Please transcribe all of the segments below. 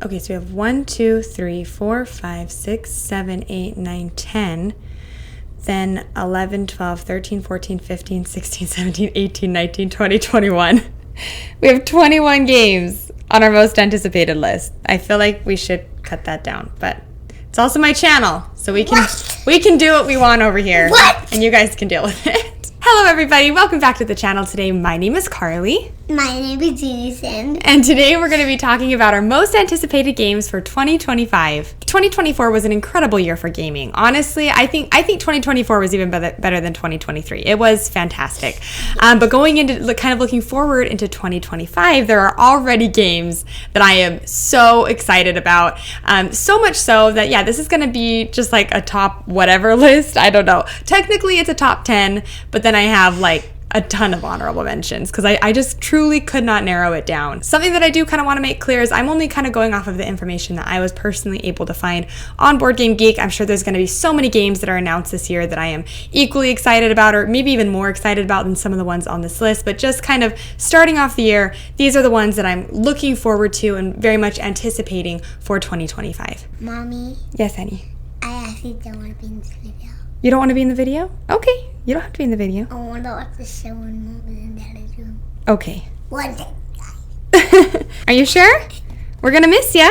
Okay, so we have 1, 2, 3, 4, 5, 6, 7, 8, 9, 10. Then 11, 12, 13, 14, 15, 16, 17, 18, 19, 20, 21. We have 21 games on our most anticipated list. I feel like we should cut that down, but it's also my channel, so we can do what we want over here. What? And you guys can deal with it. Hello everybody, welcome back to the channel today. My name is Carly. My name is Jason. And today we're going to be talking about our most anticipated games for 2025. 2024 was an incredible year for gaming. Honestly, I think 2024 was even better than 2023. It was fantastic. But going into kind of looking forward into 2025, there are already games that I am so excited about. So much so that, yeah, this is going to be just like a top whatever list. I don't know. Technically, it's a top 10, but then I have like a ton of honorable mentions because I just truly could not narrow it down. Something that I do kind of want to make clear is I'm only kind of going off of the information that I was personally able to find on Board Game Geek. I'm sure there's going to be so many games that are announced this year that I am equally excited about, or maybe even more excited about than some of the ones on this list. But just kind of starting off the year, these are the ones that I'm looking forward to and very much anticipating for 2025. Mommy, Yes, honey. I actually don't want to be in this video. You don't want to be in the video? Okay, you don't have to be in the video. I want to watch the show when Mom is in Daddy's room. Okay. One day, guys. Are you sure? We're gonna miss ya.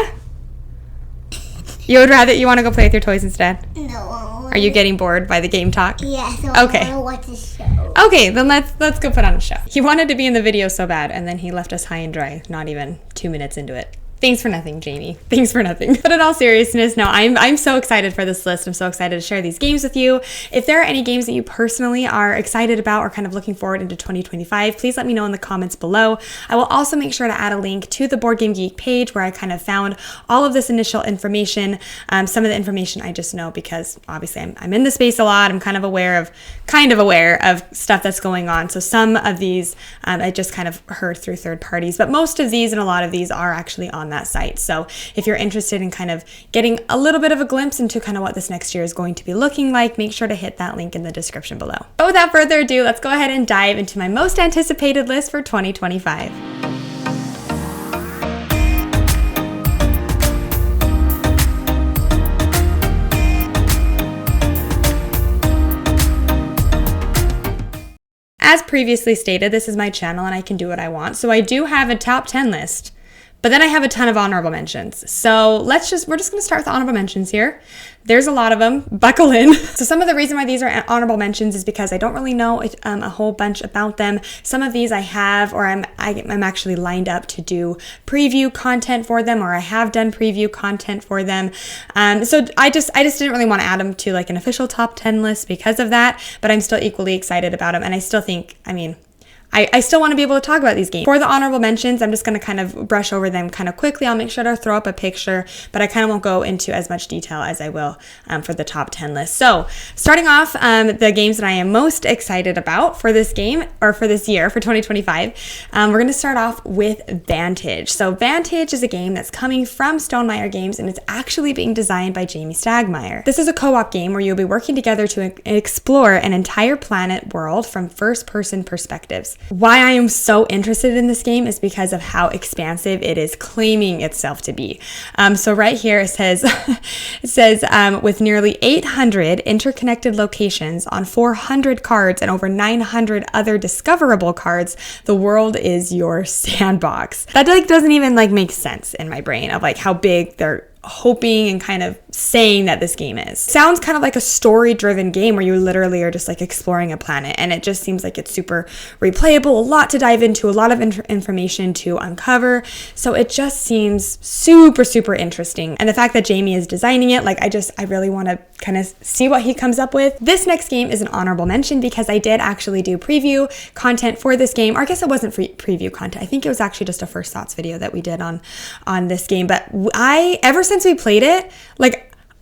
You want to go play with your toys instead? No. Are you getting bored by the game talk? Yeah, so Okay. I want to watch the show. Okay, then let's go put on a show. He wanted to be in the video so bad, and then he left us high and dry, not even 2 minutes into it. Thanks for nothing, Jamie. Thanks for nothing. But in all seriousness, no, I'm so excited for this list. I'm so excited to share these games with you. If there are any games that you personally are excited about or kind of looking forward into 2025, please let me know in the comments below. I will also make sure to add a link to the Board Game Geek page where I kind of found all of this initial information. Some of the information I just know because obviously I'm in the space a lot. I'm kind of aware of stuff that's going on. So some of these I just kind of heard through third parties, but most of these and a lot of these are actually on that site. So if you're interested in kind of getting a little bit of a glimpse into kind of what this next year is going to be looking like, make sure to hit that link in the description below. But without further ado, let's go ahead and dive into my most anticipated list for 2025. As previously stated, this is my channel and I can do what I want. So I do have a top 10 list. But then I have a ton of honorable mentions. So we're just going to start with the honorable mentions here. There's a lot of them. Buckle in. So some of the reason why these are honorable mentions is because I don't really know a whole bunch about them. Some of these I have, or I'm actually lined up to do preview content for them, or I have done preview content for them. So I just didn't really want to add them to like an official top 10 list because of that. But I'm still equally excited about them, and I still think, I still want to be able to talk about these games. For the honorable mentions, I'm just going to kind of brush over them kind of quickly. I'll make sure to throw up a picture, but I kind of won't go into as much detail as I will for the top 10 list. So starting off, the games that I am most excited about for this game, or for this year, for 2025, we're going to start off with Vantage. So Vantage is a game that's coming from Stonemaier Games, and it's actually being designed by Jamie Stegmaier. This is a co-op game where you'll be working together to explore an entire planet world from first-person perspectives. Why I am so interested in this game is because of how expansive it is claiming itself to be. So right here it says, with nearly 800 interconnected locations on 400 cards and over 900 other discoverable cards, the world is your sandbox. That doesn't even make sense in my brain of how big they're hoping and kind of saying that this game is. Sounds kind of like a story-driven game where you literally are just exploring a planet, and it just seems like it's super replayable, a lot to dive into, a lot of information to uncover. So it just seems super, super interesting. And the fact that Jamie is designing it, I really want to kind of see what he comes up with. This next game is an honorable mention because I did actually do preview content for this game, or I guess it wasn't preview content. I think it was actually just a first thoughts video that we did on this game. But ever since we played it,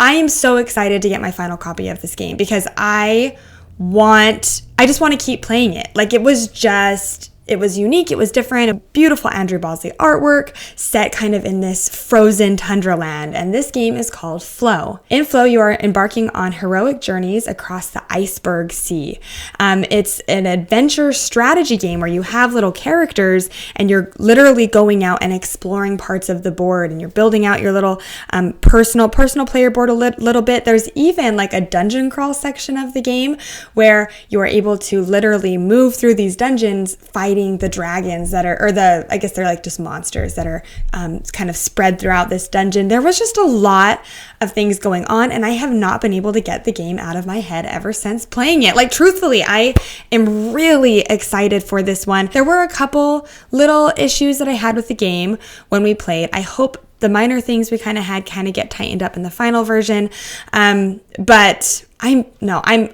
I am so excited to get my final copy of this game because I just want to keep playing it. It was just it was unique, it was different, a beautiful Andrew Bosley artwork set kind of in this frozen tundra land. And this game is called Flow. In Flow, you are embarking on heroic journeys across the Iceberg Sea. It's an adventure strategy game where you have little characters and you're literally going out and exploring parts of the board, and you're building out your little personal player board a little bit. There's even like a dungeon crawl section of the game where you are able to literally move through these dungeons fighting the dragons that are, I guess they're like just monsters that are kind of spread throughout this dungeon. There was just a lot of things going on, and I have not been able to get the game out of my head ever since playing it. Like, truthfully, I am really excited for this one. There were a couple little issues that I had with the game when we played. I hope the minor things we kind of get tightened up in the final version. But I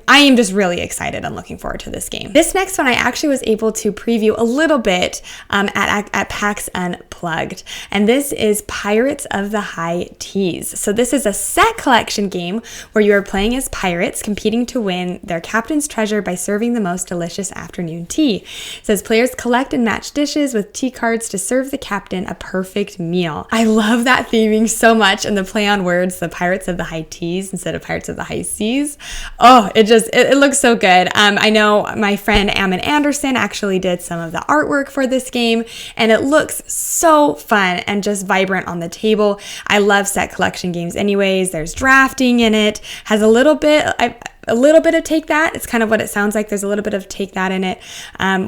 am just really excited and looking forward to this game. This next one I actually was able to preview a little bit at PAX Unplugged, and this is Pirates of the High Teas. So this is a set collection game where you are playing as pirates competing to win their captain's treasure by serving the most delicious afternoon tea. It says players collect and match dishes with tea cards to serve the captain a perfect meal. I love that theming so much, and the play on words, the Pirates of the High Teas instead of Pirates of the High Seas. Oh, it looks so good. I know my friend Ammon Anderson actually did some of the artwork for this game, and it looks so fun and just vibrant on the table. I love set collection games anyways. There's drafting in it, has a little bit of Take That. It's kind of what it sounds like. There's a little bit of Take That in it,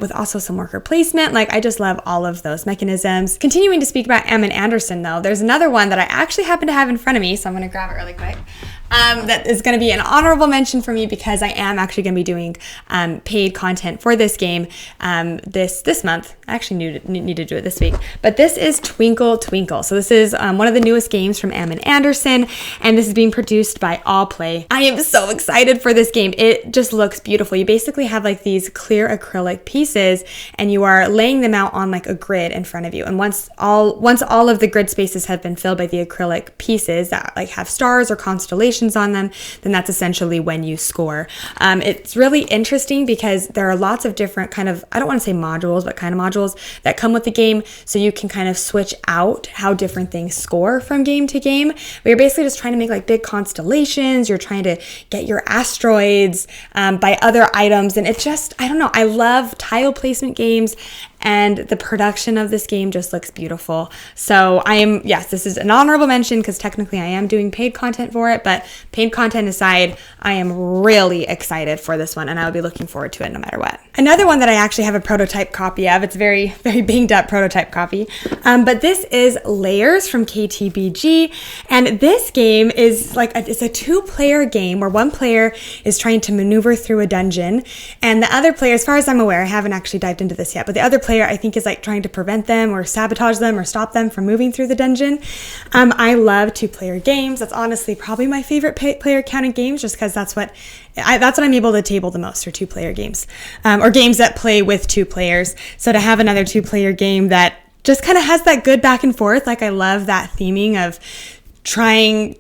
with also some worker placement. Like, I just love all of those mechanisms. Continuing to speak about Ammon Anderson, though, there's another one that I actually happen to have in front of me, so I'm going to grab it really quick. That is going to be an honorable mention for me because I am actually going to be doing paid content for this game this month. I actually need to do it this week. But this is Twinkle Twinkle. So this is one of the newest games from Ammon Anderson, and this is being produced by All Play. I am so excited for this game. It just looks beautiful. You basically have like these clear acrylic pieces, and you are laying them out on like a grid in front of you. And once all of the grid spaces have been filled by the acrylic pieces that like have stars or constellations on them, then that's essentially when you score. It's really interesting because there are lots of different kind of, I don't want to say modules, but kind of modules that come with the game, so you can kind of switch out how different things score from game to game. But you're basically just trying to make like big constellations, you're trying to get your asteroids by other items, and it's just, I don't know, I love tile placement games, and the production of this game just looks beautiful. So this is an honorable mention because technically I am doing paid content for it, but paid content aside, I am really excited for this one, and I will be looking forward to it no matter what. Another one that I actually have a prototype copy of, it's very, very banged up prototype copy, but this is Layers from KTBG, and this game is it's a two-player game where one player is trying to maneuver through a dungeon, and the other player, as far as I'm aware, I haven't actually dived into this yet, but the other player I think is like trying to prevent them or sabotage them or stop them from moving through the dungeon. I love two-player games. That's honestly probably my favorite player counted games, just because that's what I'm able to table the most, are two-player games, or games that play with two players. So to have another two-player game that just kind of has that good back and forth, like I love that theming of trying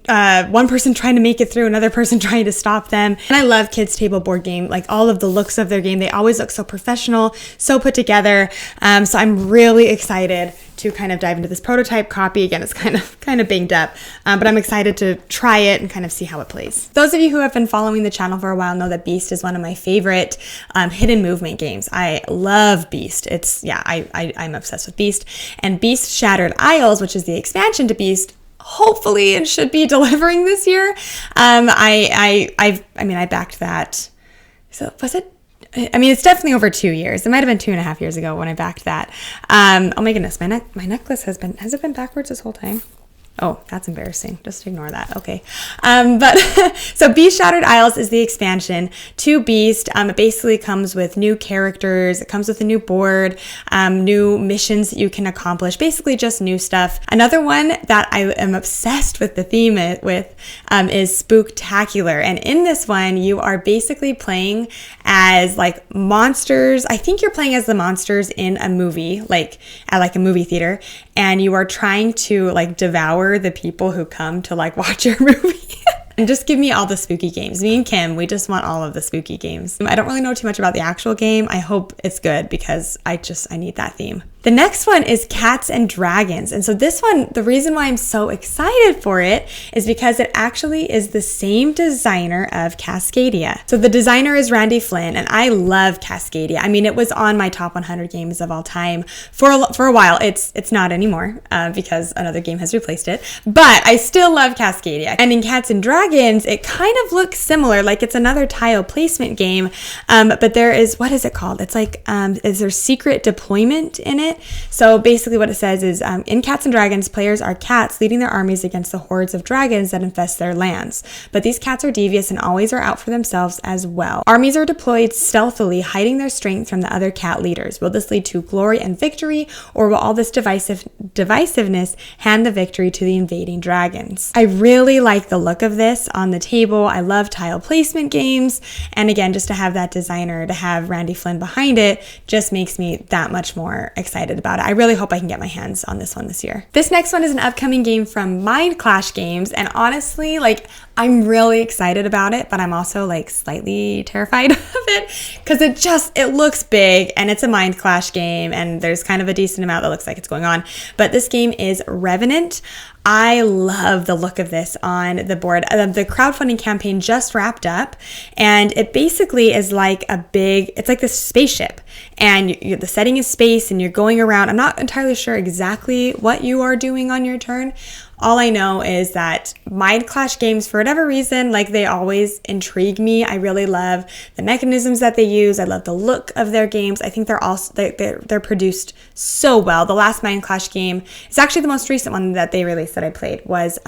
one person trying to make it through, another person trying to stop them. And I love kids table board game, like all of the looks of their game, they always look so professional, so put together. So I'm really excited to kind of dive into this prototype copy. Again, it's kind of banged up, but I'm excited to try it and kind of see how it plays. Those of you who have been following the channel for a while know that Beast is one of my favorite hidden movement games. I love Beast. I'm obsessed with Beast. And Beast Shattered Isles, which is the expansion to Beast, hopefully and should be delivering this year. I backed that. So was it? It's definitely over 2 years. It might have been 2.5 years ago when I backed that. Oh my goodness, my necklace has it been backwards this whole time? Oh, that's embarrassing. Just ignore that. Okay. So Beast Shattered Isles is the expansion to Beast. It basically comes with new characters. It comes with a new board, new missions that you can accomplish, basically just new stuff. Another one that I am obsessed with the theme with is Spooktacular. And in this one, you are basically playing as like monsters. I think you're playing as the monsters in a movie, like at like a movie theater, and you are trying to like devour the people who come to like watch your movie. And just give me all the spooky games. Me and Kim, we just want all of the spooky games. I don't really know too much about the actual game. I hope it's good because I need that theme. The next one is Cats and Dragons. And so this one, the reason why I'm so excited for it is because it actually is the same designer of Cascadia. So the designer is Randy Flynn, and I love Cascadia. I mean, it was on my top 100 games of all time for a while. It's not anymore because another game has replaced it, but I still love Cascadia. And in Cats and Dragons, it kind of looks similar, like it's another tile placement game, but there is, what is it called? It's like, is there secret deployment in it? So basically what it says is, in Cats and Dragons, players are cats leading their armies against the hordes of dragons that infest their lands. But these cats are devious and always are out for themselves as well. Armies are deployed stealthily, hiding their strength from the other cat leaders. Will this lead to glory and victory, or will all this divisiveness hand the victory to the invading dragons? I really like the look of this on the table. I love tile placement games. And again, just to have that designer, to have Randy Flynn behind it, just makes me that much more excited about it. I really hope I can get my hands on this one this year. This next one is an upcoming game from Mind Clash Games, and honestly, like, I'm really excited about it, but I'm also like slightly terrified of it because it looks big, and it's a Mind Clash game, and there's kind of a decent amount that looks like it's going on. But this game is Revenant. I love the look of this on the board. The crowdfunding campaign just wrapped up, and it basically is like it's like this spaceship, and the setting is space, and you're going around. I'm not entirely sure exactly what you are doing on your turn. All I know is that Mind Clash games, for whatever reason, like, they always intrigue me. I really love the mechanisms that they use. I love the look of their games. I think they're produced so well. The last Mind Clash game is actually the most recent one that they released that I played was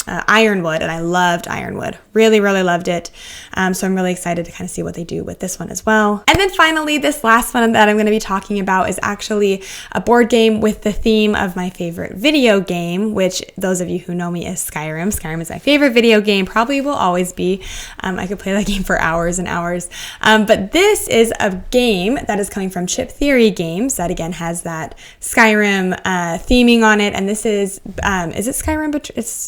Ironwood, and I loved Ironwood. Really, really loved it. So I'm really excited to kind of see what they do with this one as well. And then finally, this last one that I'm going to be talking about is actually a board game with the theme of my favorite video game, which those of you who know me is Skyrim. Skyrim is my favorite video game, probably will always be. I could play that game for hours and hours. But this is a game that is coming from Chip Theory Games that again has that Skyrim theming on it. And this is it Skyrim?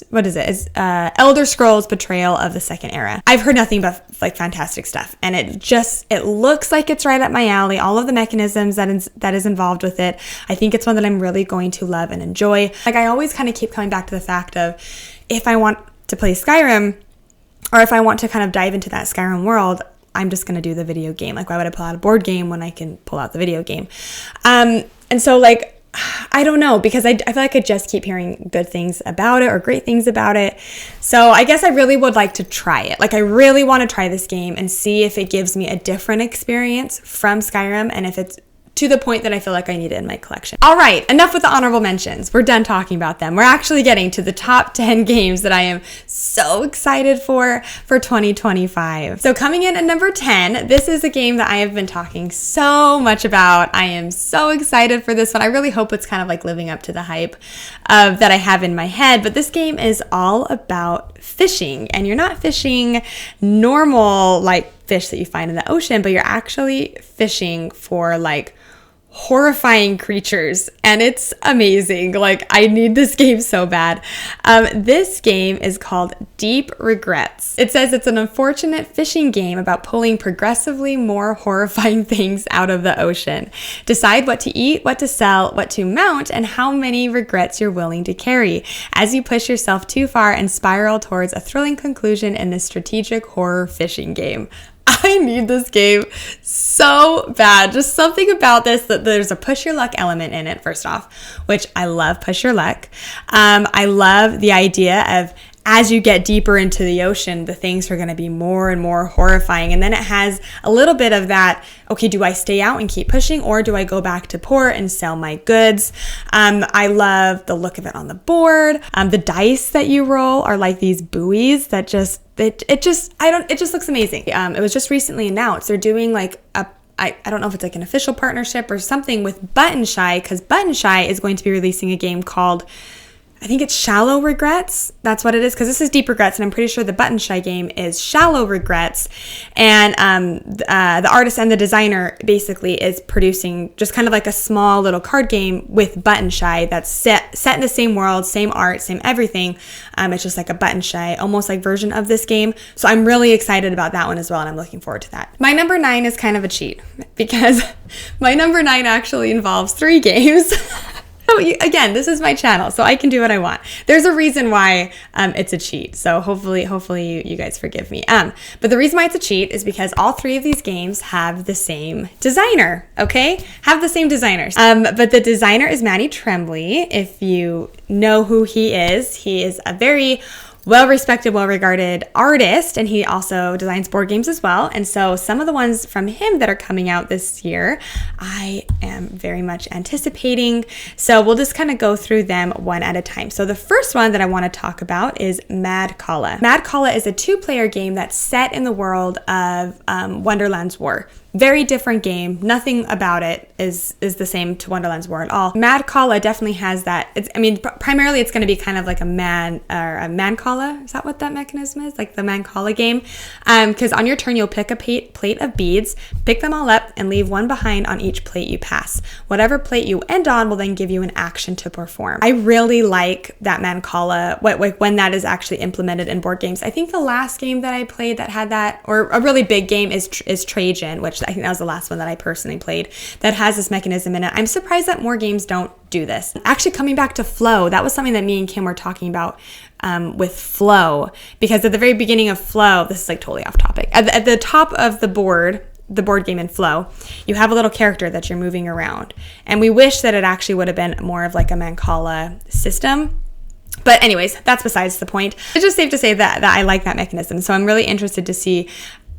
What is it? Is Elder Scrolls Betrayal of the Second Era. I've heard nothing but like fantastic stuff, and it looks like it's right up my alley. All of the mechanisms that is involved with it, I think it's one that I'm really going to love and enjoy. Like, I always kind of keep coming back to the fact of, if I want to play Skyrim, or if I want to kind of dive into that Skyrim world, I'm just going to do the video game. Like, why would I pull out a board game when I can pull out the video game? And so, like, I don't know, because I feel like I just keep hearing good things about it or great things about it. So I guess I really would like to try it. Like, I really want to try this game and see if it gives me a different experience from Skyrim, and if it's to the point that I feel like I need it in my collection. All right, enough with the honorable mentions. We're done talking about them. We're actually getting to the top 10 games that I am so excited for 2025. So coming in at number 10, this is a game that I have been talking so much about. I am so excited for this one. I really hope it's kind of like living up to the hype that I have in my head. But this game is all about fishing, and you're not fishing normal like fish that you find in the ocean, but you're actually fishing for like horrifying creatures, and it's amazing. Like, I need this game so bad. This game is called Deep Regrets. It says it's an unfortunate fishing game about pulling progressively more horrifying things out of the ocean. Decide what to eat, what to sell, what to mount, and how many regrets you're willing to carry as you push yourself too far and spiral towards a thrilling conclusion in this strategic horror fishing game. I need this game so bad. Just something about this, that there's a push your luck element in it, first off, which I love push your luck. I love the idea of, as you get deeper into the ocean, the things are going to be more and more horrifying. And then it has a little bit of that, okay, do I stay out and keep pushing, or do I go back to port and sell my goods? I love the look of it on the board. The dice that you roll are like these buoys that just, it just looks amazing. It was just recently announced. They're doing like I don't know if it's like an official partnership or something with Button Shy, because Button Shy is going to be releasing a game called, I think it's Shallow Regrets. That's what it is, because this is Deep Regrets, and I'm pretty sure the Button Shy game is Shallow Regrets. And the artist and the designer basically is producing just kind of like a small little card game with Button Shy that's set in the same world, same art, same everything. It's just like a Button Shy, almost like version of this game. So I'm really excited about that one as well, and I'm looking forward to that. My number 9 is kind of a cheat, because my number 9 actually involves 3 games. Again, this is my channel, so I can do what I want. There's a reason why it's a cheat, so hopefully you guys forgive me. But the reason why it's a cheat is because all 3 of these games have the same designer, okay? Have the same designers. But the designer is Manny Tremblay. If you know who he is a very well-respected, well-regarded artist, and he also designs board games as well. And so some of the ones from him that are coming out this year, I am very much anticipating. So we'll just kind of go through them one at a time. So the first one that I want to talk about is Mad Kalla. Mad Kalla is a 2-player game that's set in the world of Wonderland's War. Very different game. Nothing about it is the same to Wonderland's War at all. Mad Kalla definitely has that. Primarily it's going to be kind of like a Mancala. Is that what that mechanism is? Like the Mancala game. Because on your turn you'll pick a plate of beads, pick them all up, and leave one behind on each plate you pass. Whatever plate you end on will then give you an action to perform. I really like that Mancala. When that is actually implemented in board games. I think the last game that I played that had that, or a really big game, is Trajan, which I think that was the last one that I personally played that has this mechanism in it. I'm surprised that more games don't do this. Actually, coming back to Flow, that was something that me and Kim were talking about with Flow, because at the very beginning of Flow, this is like totally off topic, at the top of the board game in Flow, you have a little character that you're moving around, and we wish that it actually would have been more of like a Mancala system. But anyways, that's besides the point. It's just safe to say that I like that mechanism. So I'm really interested to see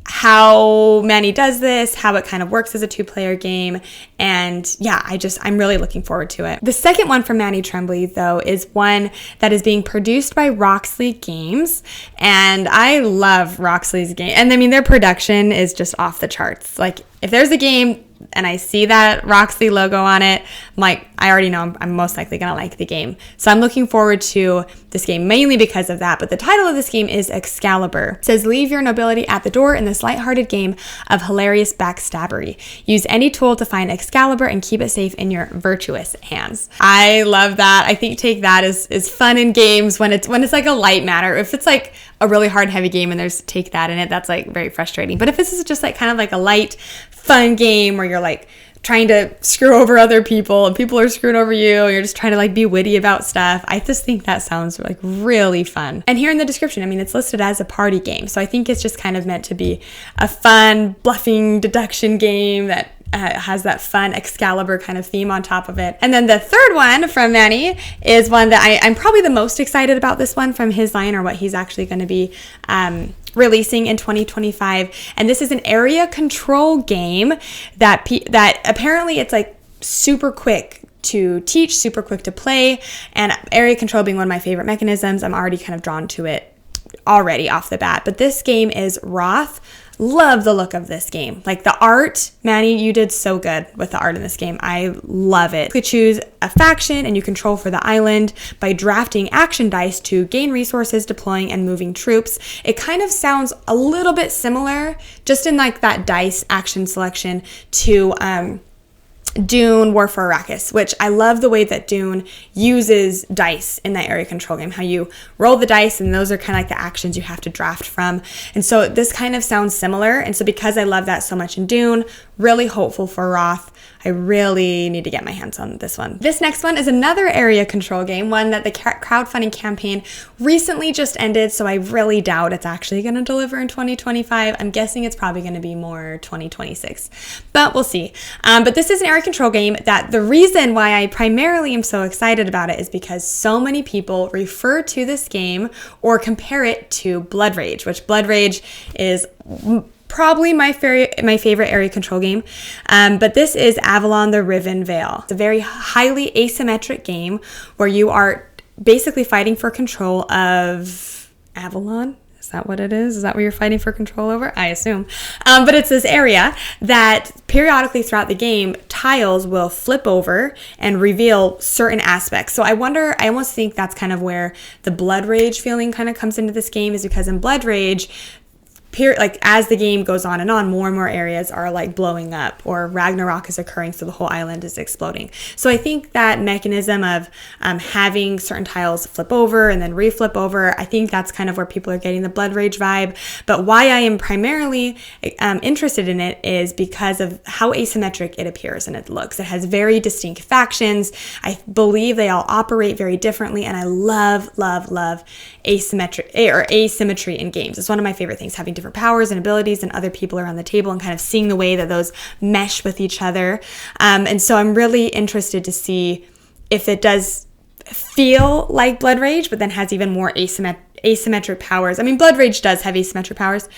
how Manny does this, how it kind of works as a 2-player game. And yeah, I'm really looking forward to it. The second one from Manny Tremblay, though, is one that is being produced by Roxley Games. And I love Roxley's game. And I mean, their production is just off the charts. Like, if there's a game and I see that Roxley logo on it, I'm like, I already know I'm most likely gonna like the game. So I'm looking forward to this game mainly because of that. But the title of this game is Excalibur. It says, leave your nobility at the door in this lighthearted game of hilarious backstabbery. Use any tool to find Excalibur and keep it safe in your virtuous hands. I love that. I think take that is fun in games when it's like a light matter. If it's like a really hard heavy game and there's take that in it, that's like very frustrating. But if this is just like kind of like a light fun game where you're like trying to screw over other people and people are screwing over you, and you're just trying to like be witty about stuff, I just think that sounds like really fun. And here in the description, I mean, it's listed as a party game, so I think it's just kind of meant to be a fun bluffing deduction game that has that fun Excalibur kind of theme on top of it. And then the third one from Manny is one that I'm probably the most excited about, this one from his line, or what he's actually going to be releasing in 2025. And this is an area control game that apparently it's like super quick to teach, super quick to play, and area control being one of my favorite mechanisms, I'm already kind of drawn to it already off the bat. But this game is Wrath. Love the look of this game. Like the art, Manny, you did so good with the art in this game. I love it. You could choose a faction and you control for the island by drafting action dice to gain resources, deploying and moving troops. It kind of sounds a little bit similar, just in like that dice action selection, to Dune War for Arrakis, which I love the way that Dune uses dice in that area control game, how you roll the dice and those are kind of like the actions you have to draft from. And so this kind of sounds similar. And so because I love that so much in Dune, really hopeful for Wrath. I really need to get my hands on this one. This next one is another area control game, one that the crowdfunding campaign recently just ended, so I really doubt it's actually going to deliver in 2025. I'm guessing it's probably going to be more 2026, but we'll see. But this is an area control game that the reason why I primarily am so excited about it is because so many people refer to this game or compare it to Blood Rage, which Blood Rage is probably my favorite area control game. But this is Avalon the Riven Vale. It's a very highly asymmetric game where you are basically fighting for control of Avalon. Is that what it is? Is that what you're fighting for control over? I assume. But it's this area that periodically throughout the game, tiles will flip over and reveal certain aspects. So I almost think that's kind of where the Blood Rage feeling kind of comes into this game, is because in Blood Rage, like as the game goes on and on, more and more areas are like blowing up, or Ragnarok is occurring, so the whole island is exploding. So I think that mechanism of having certain tiles flip over and then reflip over, I think that's kind of where people are getting the Blood Rage vibe. But why I am primarily interested in it is because of how asymmetric it appears and it looks. It has very distinct factions. I believe they all operate very differently, and I love asymmetry in games. It's one of my favorite things, having different powers and abilities and other people around the table and kind of seeing the way that those mesh with each other. And so I'm really interested to see if it does feel like Blood Rage, but then has even more asymmetric powers. I mean, Blood Rage does have asymmetric powers,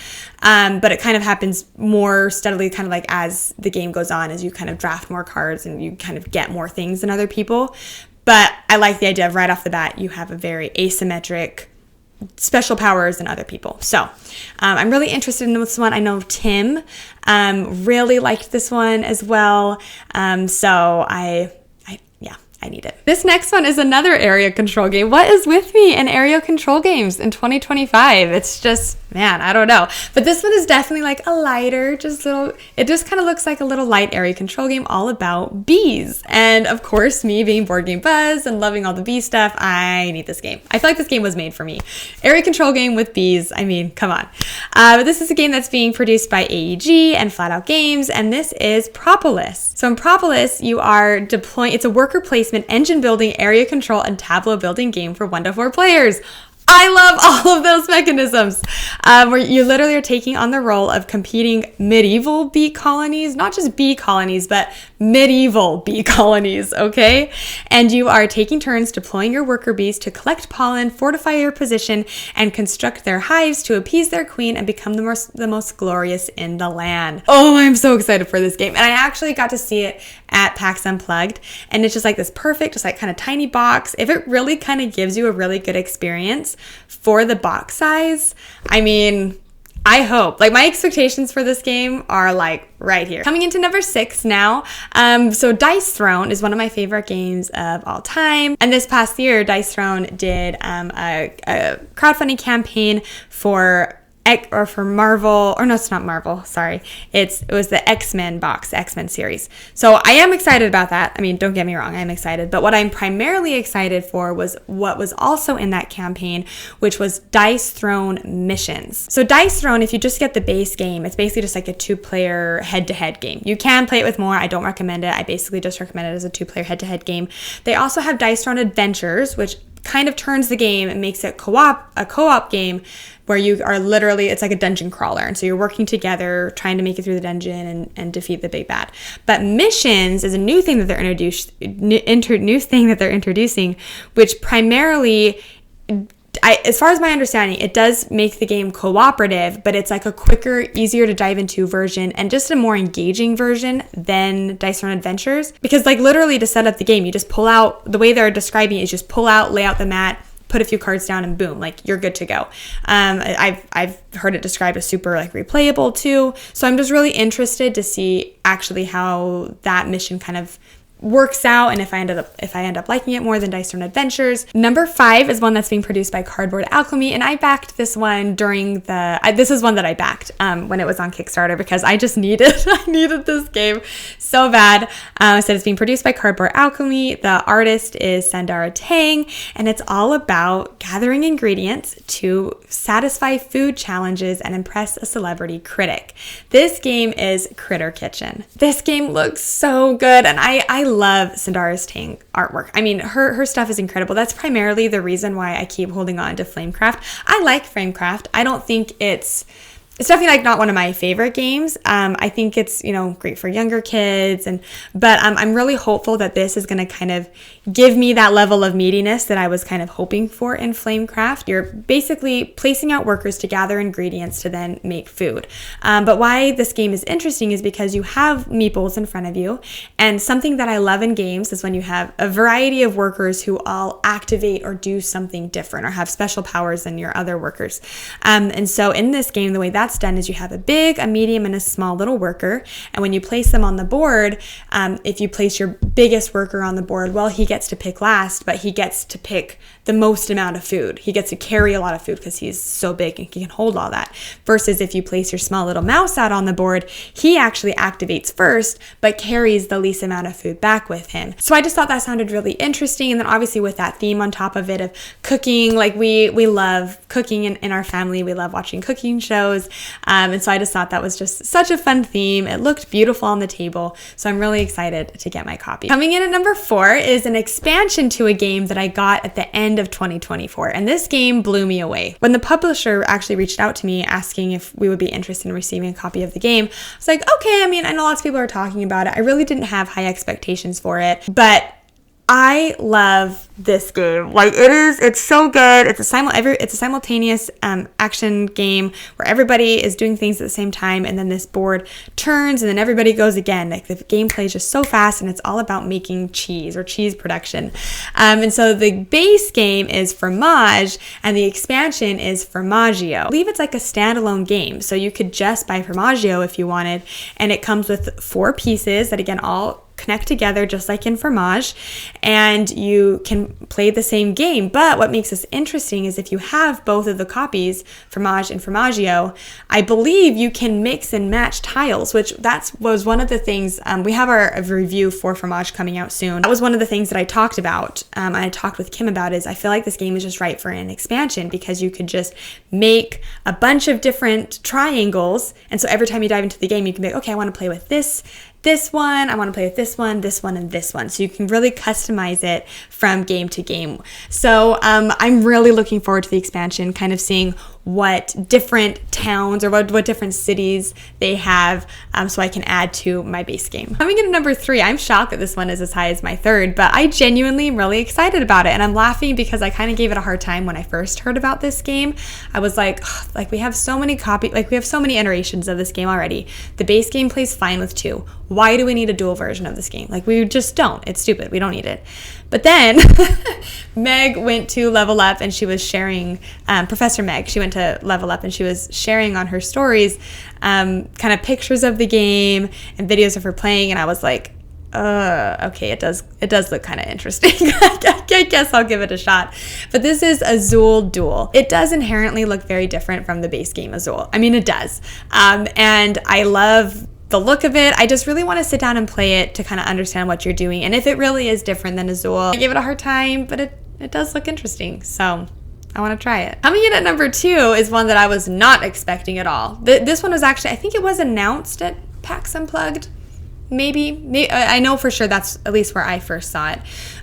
but it kind of happens more steadily, kind of like as the game goes on, as you kind of draft more cards and you kind of get more things than other people. But I like the idea of right off the bat, you have a very asymmetric special powers than other people. So I'm really interested in this one. I know Tim really liked this one as well. So I need it. This next one is another area control game. What is with me and area control games in 2025? It's just, man, I don't know. But this one is definitely like a lighter, it just kind of looks like a little light area control game all about bees. And of course, me being Board Game Buzz and loving all the bee stuff, I need this game. I feel like this game was made for me. Area control game with bees. I mean, come on. But this is a game that's being produced by AEG and Flat Out Games, and this is Propolis. So in Propolis, you are deploying, it's a worker placement, engine building, area control, and tableau building game for 1 to 4 players. I love all of those mechanisms, where you literally are taking on the role of competing medieval bee colonies, not just bee colonies, but medieval bee colonies, okay? And you are taking turns deploying your worker bees to collect pollen, fortify your position, and construct their hives to appease their queen and become the most glorious in the land. Oh, I'm so excited for this game. And I actually got to see it at PAX Unplugged, and it's just like this perfect, just like kind of tiny box. If it really kind of gives you a really good experience for the box size, I mean, I hope. Like, my expectations for this game are like right here. Coming into number 6 now. So Dice Throne is one of my favorite games of all time. And this past year, Dice Throne did a crowdfunding campaign for Marvel, or no, it's not Marvel, sorry. It was the X-Men box, X-Men series. So I am excited about that. I mean, don't get me wrong, I'm excited. But what I'm primarily excited for was what was also in that campaign, which was Dice Throne Missions. So Dice Throne, if you just get the base game, it's basically just like a 2-player head-to-head game. You can play it with more. I don't recommend it. I basically just recommend it as a 2-player head-to-head game. They also have Dice Throne Adventures, which kind of turns the game and makes it a co-op game where you are literally, it's like a dungeon crawler. And so you're working together, trying to make it through the dungeon and defeat the big bad. But Missions is a new thing that they're introducing, which primarily, as far as my understanding, it does make the game cooperative, but it's like a quicker, easier to dive into version and just a more engaging version than Dice Throne Adventures. Because like literally to set up the game, you just pull out, the way they're describing it is just pull out, lay out the mat, put a few cards down, and boom, like you're good to go. I've heard it described as super like replayable too. So I'm just really interested to see actually how that mission kind of works out, and if I end up liking it more than Dice Throne Adventures. Number 5 is one that's being produced by Cardboard Alchemy, and I backed this one this is one that I backed when it was on Kickstarter because I just needed this game so bad. So it's being produced by Cardboard Alchemy. The artist is Sandara Tang, and it's all about gathering ingredients to satisfy food challenges and impress a celebrity critic. This game is Critter Kitchen. This game looks so good, and I love Sandara Tang artwork. I mean, her stuff is incredible. That's primarily the reason why I keep holding on to Flamecraft. I like Flamecraft. I don't think it's it's definitely like not one of my favorite games. I think it's, you know, great for younger kids, but I'm really hopeful that this is going to kind of give me that level of meatiness that I was kind of hoping for in Flamecraft. You're basically placing out workers to gather ingredients to then make food. But why this game is interesting is because you have meeples in front of you, and something that I love in games is when you have a variety of workers who all activate or do something different or have special powers than your other workers. And so in this game, the way that's done is you have a big, a medium, and a small little worker. And when you place them on the board, if you place your biggest worker on the board, well, he gets to pick last, but he gets to pick the most amount of food. He gets to carry a lot of food because he's so big and he can hold all that. Versus if you place your small little mouse out on the board, he actually activates first, but carries the least amount of food back with him. So I just thought that sounded really interesting. And then obviously with that theme on top of it of cooking, like we love cooking in our family. We love watching cooking shows. And so I just thought that was just such a fun theme. It looked beautiful on the table. So I'm really excited to get my copy. Coming in at number 4 is an expansion to a game that I got at the end of 2024. And this game blew me away. When the publisher actually reached out to me asking if we would be interested in receiving a copy of the game, I was like, okay, I mean, I know lots of people are talking about it. I really didn't have high expectations for it, but I love this game. Like it's so good. It's a simultaneous action game where everybody is doing things at the same time, and then this board turns and then everybody goes again. Like the gameplay is just so fast, and it's all about making cheese or cheese production. And so the base game is Fromage and the expansion is Formaggio. I believe it's like a standalone game, so you could just buy Formaggio if you wanted, and it comes with 4 pieces that again all connect together just like in Fromage, and you can play the same game. But what makes this interesting is if you have both of the copies, Fromage and Formaggio, I believe you can mix and match tiles, which was one of the things, we have our review for Fromage coming out soon. That was one of the things that I talked about, I talked with Kim about, is I feel like this game is just right for an expansion because you could just make a bunch of different triangles, and so every time you dive into the game you can be like, okay, I want to play with this one, I want to play with this one, and this one. So you can really customize it from game to game. So I'm really looking forward to the expansion, kind of seeing what different towns or what different cities they have, so I can add to my base game. Coming in at number 3, I'm shocked that this one is as high as my 3rd, but I genuinely am really excited about it. And I'm laughing because I kind of gave it a hard time when I first heard about this game. I was like we have so many we have so many iterations of this game already. The base game plays fine with 2. Why do we need a dual version of this game? Like, we just don't. It's stupid. We don't need it. But then Meg went to Level Up and she was sharing, Professor Meg, she went to Level Up and she was sharing on her stories kind of pictures of the game and videos of her playing. And I was like, okay, it does look kind of interesting. I guess I'll give it a shot. But this is Azul Duel. It does inherently look very different from the base game Azul. I mean, it does. And I love the look of it. I just really want to sit down and play it to kind of understand what you're doing. And if it really is different than Azul, I give it a hard time, but it does look interesting. So I want to try it. Coming in at number 2 is one that I was not expecting at all. This one was actually, I think it was announced at PAX Unplugged. Maybe I know for sure that's at least where I first saw it.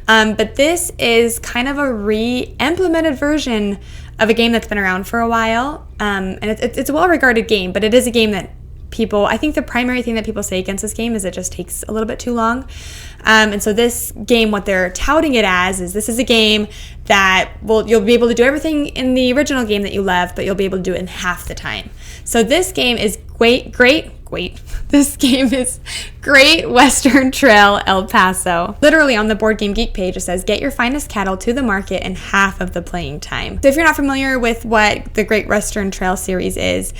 But this is kind of a re-implemented version of a game that's been around for a while. And it's a well-regarded game, but it is a game that I think the primary thing that people say against this game is it just takes a little bit too long. And so this game, what they're touting it as is this is a game that you'll be able to do everything in the original game that you love, but you'll be able to do it in half the time. So this game is great. This game is Great Western Trail El Paso. Literally on the Board Game Geek page, it says, get your finest cattle to the market in half of the playing time. So if you're not familiar with what the Great Western Trail series is,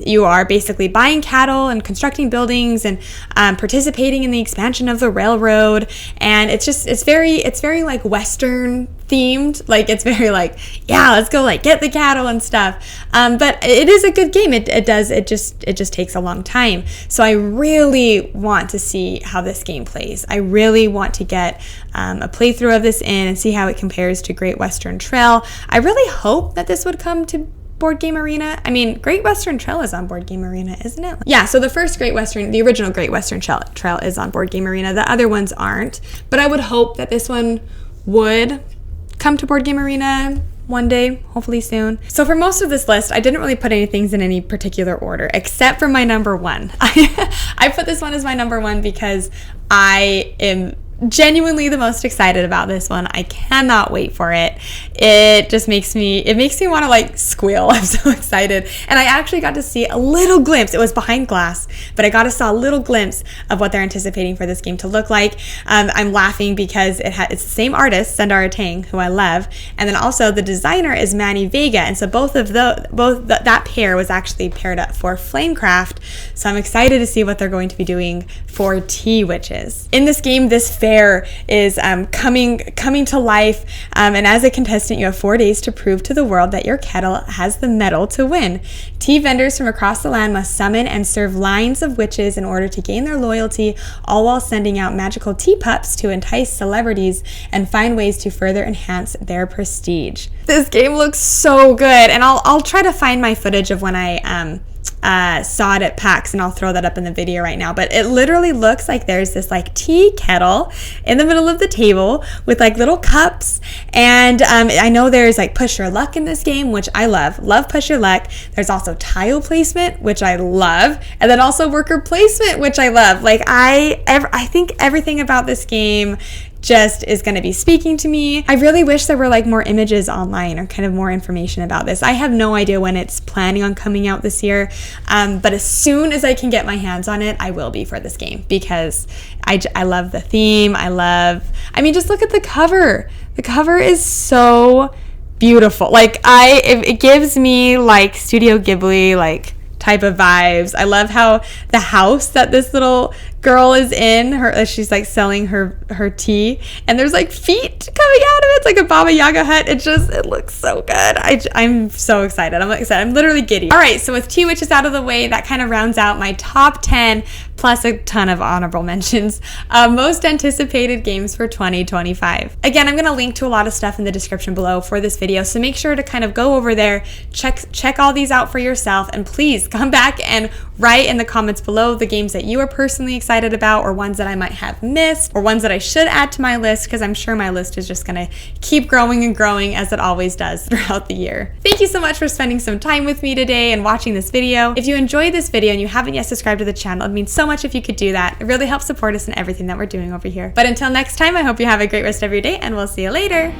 you are basically buying cattle and constructing buildings and participating in the expansion of the railroad. And it's very like Western themed. Like it's very like, yeah, let's go like get the cattle and stuff. But it is a good game. It just takes a long time. So I really want to see how this game plays. I really want to get a playthrough of this in and see how it compares to Great Western Trail. I really hope that this would come to Board Game Arena. I mean, Great Western Trail is on Board Game Arena, isn't it? Yeah, so the original Great Western Trail is on Board Game Arena. The other ones aren't. But I would hope that this one would come to Board Game Arena. one day, hopefully soon. So for most of this list, I didn't really put any things in any particular order, except for my number one. I put this one as my number one because I am genuinely the most excited about this one. I cannot wait for it. It just makes me want to like squeal. I'm so excited. And I actually got to see a little glimpse. It was behind glass, but I got to see a little glimpse of what they're anticipating for this game to look like. I'm laughing because it's the same artist, Sundara Tang, who I love, and then also the designer is Manny Vega, and so that pair was actually paired up for Flamecraft. So I'm excited to see what they're going to be doing for Tea Witches. In this game, this fair is coming to life, and as a contestant you have 4 days to prove to the world that your kettle has the metal to win. Tea vendors from across the land must summon and serve lines of witches in order to gain their loyalty, all while sending out magical tea pups to entice celebrities and find ways to further enhance their prestige. This game looks so good, and I'll try to find my footage of when I saw it at PAX, and I'll throw that up in the video right now. But it literally looks like there's this like tea kettle in the middle of the table with like little cups, and I know there's like push your luck in this game, which I love push your luck. There's also tile placement, which I love, and then also worker placement, which I love. Like I think everything about this game just is going to be speaking to me. I really wish there were like more images online or kind of more information about this. I have no idea when it's planning on coming out this year, but as soon as I can get my hands on it, I will be for this game because I love the theme. I mean, just look at the cover. The cover is so beautiful. Like it gives me like Studio Ghibli like type of vibes. I love how the house that this little girl is in, she's like selling her tea, and there's like feet coming out of it. It's like a Baba Yaga hut. It looks so good. I'm so excited. I'm literally giddy. All right, so with Tea Witches out of the way, that kind of rounds out my top 10 plus a ton of honorable mentions. Most anticipated games for 2025. Again, I'm going to link to a lot of stuff in the description below for this video, so make sure to kind of go over there, check all these out for yourself, and please come back and write in the comments below the games that you are personally excited about, or ones that I might have missed, or ones that I should add to my list, because I'm sure my list is just going to keep growing and growing as it always does throughout the year. Thank you so much for spending some time with me today and watching this video. If you enjoyed this video and you haven't yet subscribed to the channel, it means so much if you could do that. It really helps support us in everything that we're doing over here. But until next time, I hope you have a great rest of your day, and we'll see you later.